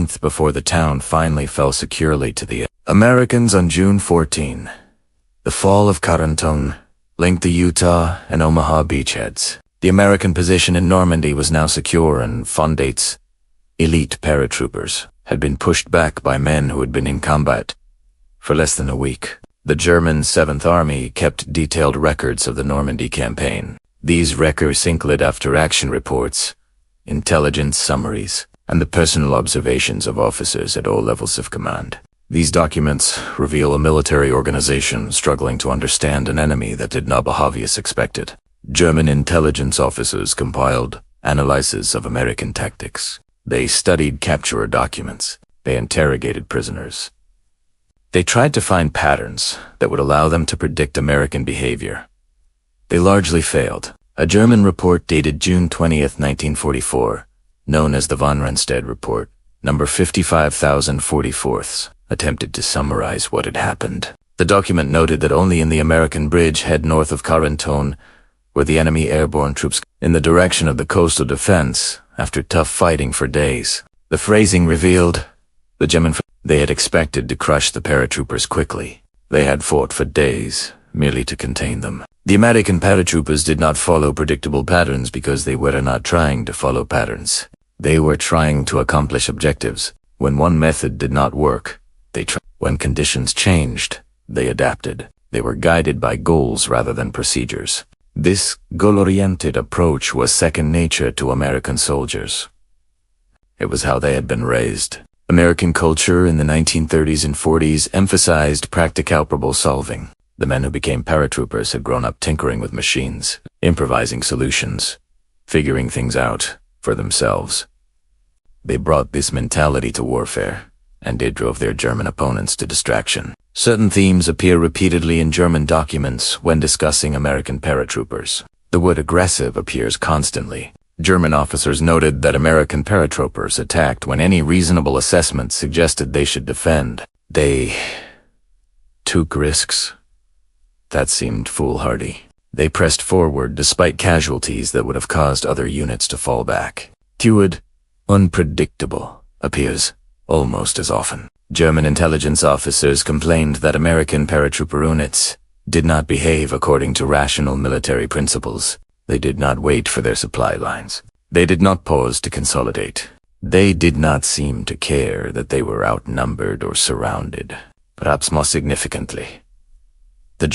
month before the town finally fell securely to the Americans on June 14. The fall of Counterattacks linked the Utah and Omaha beachheads. The American position in Normandy was now secure, and Fondate's elite paratroopers had been pushed back by men who had been in combat for less than a week. The German 7th Army kept detailed records of the Normandy campaign. These records included after-action reports, intelligence summaries, and the personal observations of officers at all levels of command. These documents reveal a military organization struggling to understand an enemy that did not behave as expected. German intelligence officers compiled analyses of American tactics. They studied capturer documents. They interrogated prisoners. They tried to find patterns that would allow them to predict American behavior. They largely failed. A German report dated June 20, 1944, known as the von Rundstedt Report, number 55,044, attempted to summarize what had happened. The document noted that only in the American bridgehead north of Counterattacks were the enemy airborne troops in the direction of the coastal defense after tough fighting for days. The phrasing revealed the German they had expected to crush the paratroopers quickly. They had fought for days, merely to contain them. The American paratroopers did not follow predictable patterns because they were not trying to follow patterns. They were trying to accomplish objectives. When one method did not work, they tried. When conditions changed, they adapted. They were guided by goals rather than procedures. This goal-oriented approach was second nature to American soldiers. It was how they had been raised. American culture in the 1930s and 40s emphasized practical problem solving. The men who became paratroopers had grown up tinkering with machines, improvising solutions, figuring things out for themselves. They brought this mentality to warfare, and it drove their German opponents to distraction. Certain themes appear repeatedly in German documents when discussing American paratroopers. The word aggressive appears constantly. German officers noted that American paratroopers attacked when any reasonable assessment suggested they should defend. They took risks that seemed foolhardy. They pressed forward despite casualties that would have caused other units to fall back. The word unpredictable appears almost as often. German intelligence officers complained that American paratrooper units did not behave according to rational military principles. They did not wait for their supply lines. They did not pause to consolidate. They did not seem to care that they were outnumbered or surrounded. Perhaps more significantly, the